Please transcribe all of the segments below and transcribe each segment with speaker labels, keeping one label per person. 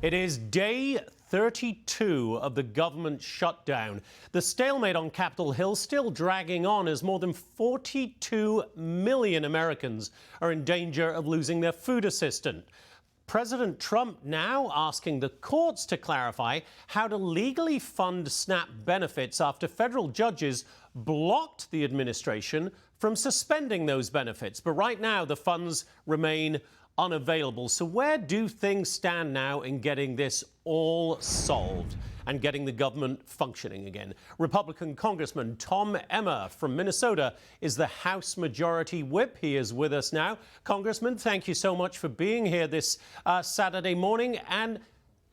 Speaker 1: It is day 32 of the government shutdown. The stalemate on Capitol Hill still dragging on as more than 42 million Americans are in danger of losing their food assistance. President Trump now asking the courts to clarify how to legally fund SNAP benefits after federal judges blocked the administration from suspending those benefits. But right now, the funds remain unavailable. So where do things stand now in getting this all solved and getting the government functioning again? Republican Congressman Tom Emmer from Minnesota is the House Majority Whip. He is with us now. Congressman, thank you so much for being here this Saturday morning. And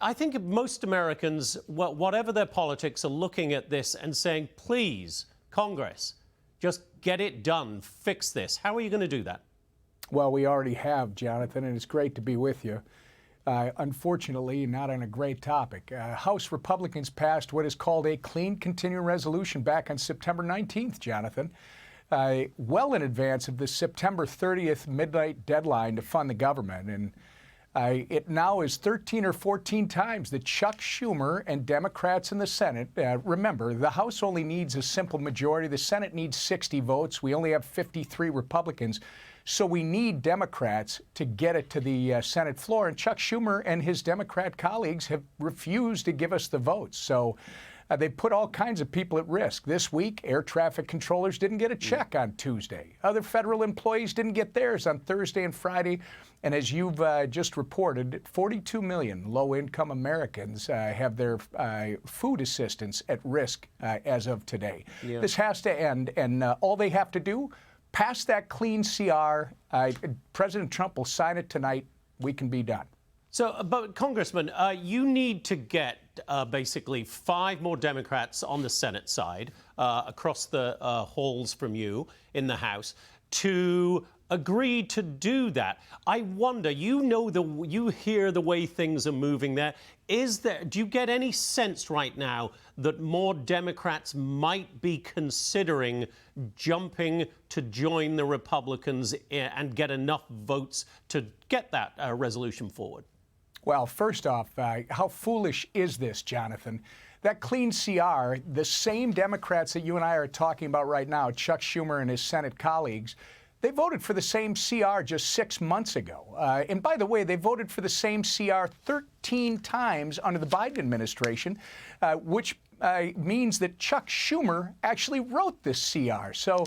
Speaker 1: I think most Americans, whatever their politics, are looking at this and saying, please, Congress, just get it done, fix this. How are you going to do that?
Speaker 2: Well, we already have, Jonathan, and it's great to be with you. Unfortunately, not on a great topic. House Republicans passed what is called a clean continuing resolution back on September 19th, Jonathan, well in advance of the September 30th midnight deadline to fund the government. And it now is 13 or 14 times that Chuck Schumer and Democrats in the Senate, remember, the House only needs a simple majority. The Senate needs 60 votes. We only have 53 Republicans. So we need Democrats to get it to the Senate floor. And Chuck Schumer and his Democrat colleagues have refused to give us the votes. So they put all kinds of people at risk. This week, air traffic controllers didn't get a check on Tuesday. Other federal employees didn't get theirs on Thursday and Friday. And as you've just reported, 42 million low-income Americans have their food assistance at risk as of today. Yeah. This has to end, and all they have to do, pass that clean CR. President Trump will sign it tonight. We can be done.
Speaker 1: So, but Congressman, you need to get basically 5 more Democrats on the Senate side, across the halls from you in the House, to agree to do that. I wonder, you hear the way things are moving there. Do you get any sense right now that more Democrats might be considering jumping to join the Republicans and get enough votes to get that resolution forward?
Speaker 2: Well, first off, how foolish is this, Jonathan? That clean CR, the same Democrats that you and I are talking about right now, Chuck Schumer and his Senate colleagues, they voted for the same CR just 6 months ago. And by the way, they voted for the same CR 13 times under the Biden administration, which means that Chuck Schumer actually wrote this CR. So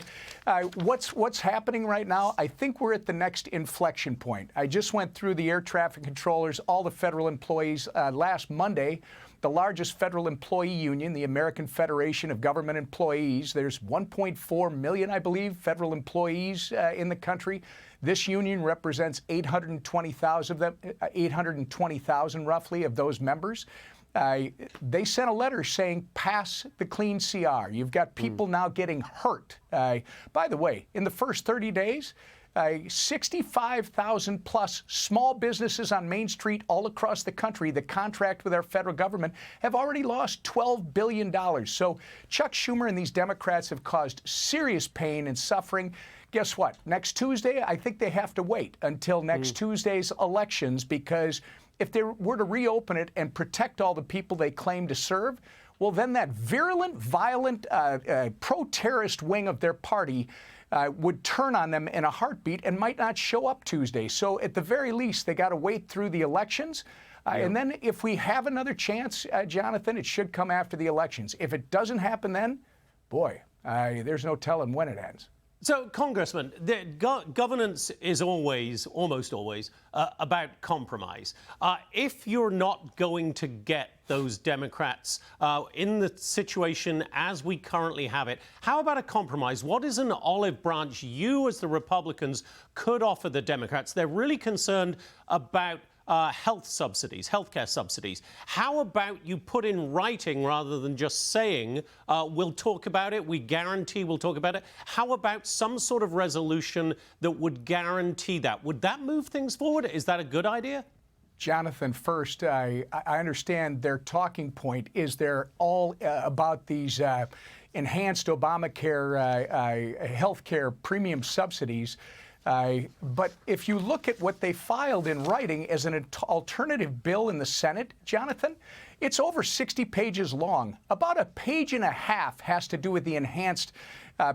Speaker 2: what's happening right now? I think we're at the next inflection point. I just went through the air traffic controllers, all the federal employees last Monday. The largest federal employee union, the American Federation of Government Employees. There's 1.4 million, I believe, federal employees in the country. This union represents 820,000 of them, 820,000 roughly of those members. They sent a letter saying, pass the clean CR. You've got people now getting hurt. By the way, in the first 30 days, 65,000 plus small businesses on Main Street all across the country that contract with our federal government have already lost $12 billion. So Chuck Schumer and these Democrats have caused serious pain and suffering. Guess what? Next Tuesday, I think they have to wait until next Tuesday's elections, because if they were to reopen it and protect all the people they claim to serve, well, then that virulent, violent, pro-terrorist wing of their party would turn on them in a heartbeat and might not show up Tuesday. So at the very least, they got to wait through the elections. And then if we have another chance, Jonathan, it should come after the elections. If it doesn't happen then, boy, there's no telling when it ends.
Speaker 1: So, Congressman, governance is almost always, about compromise. If you're not going to get those Democrats in the situation as we currently have it, how about a compromise? What is an olive branch you, as the Republicans, could offer the Democrats? They're really concerned about healthcare subsidies. How about you put in writing, rather than just saying, we'll talk about it, we guarantee we'll talk about it? How about some sort of resolution that would guarantee that? Would that move things forward? Is that a good idea?
Speaker 2: Jonathan, first, I understand their talking point is they're all about these enhanced Obamacare health care premium subsidies But if you look at what they filed in writing as an alternative bill in the Senate, Jonathan, it's over 60 pages long. About a page and a half has to do with the enhanced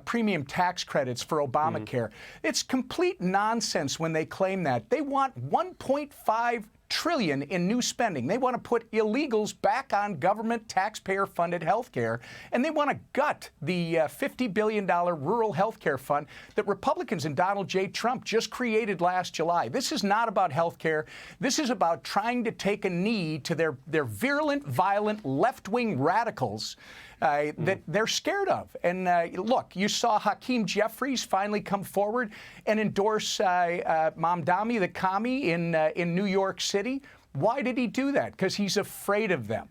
Speaker 2: premium tax credits for Obamacare. It's complete nonsense when they claim that. They want $1.5 trillion in new spending. They want to put illegals back on government taxpayer-funded health care, and they want to gut the $50 billion rural health care fund that Republicans and Donald J. Trump just created last July. This is not about health care. This is about trying to take a knee to their virulent, violent, left-wing radicals that they're scared of. And look, you saw Hakeem Jeffries finally come forward and endorse Mamdani, the commie in New York City. Why did he do that? Because he's afraid of them.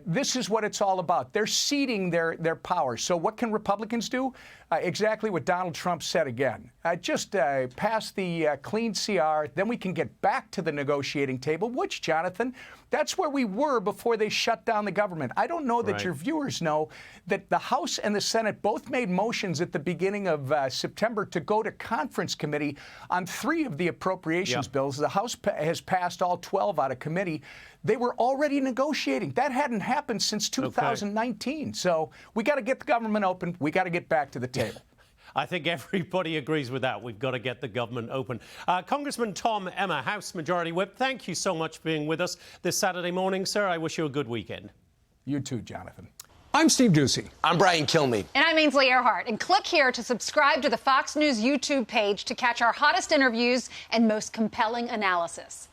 Speaker 2: This is what it's all about. They're ceding their power. So what can Republicans do? Exactly what Donald Trump said again. Just pass the clean CR, then we can get back to the negotiating table, which, Jonathan, that's where we were before they shut down the government. I don't know that your viewers know that the House and the Senate both made motions at the beginning of September to go to conference committee on 3 of the appropriations bills. The House has passed all 12 out of committee. They were already negotiating. That hadn't happened since 2019. So we got to get the government open. We got to get back to the table.
Speaker 1: I think everybody agrees with that. We've got to get the government open. Congressman Tom Emmer, House Majority Whip, thank you so much for being with us this Saturday morning, sir. I wish you a good weekend.
Speaker 2: You too, Jonathan.
Speaker 3: I'm Steve Ducey.
Speaker 4: I'm Brian Kilmeade.
Speaker 5: And I'm Ainsley Earhart. And click here to subscribe to the Fox News YouTube page to catch our hottest interviews and most compelling analysis.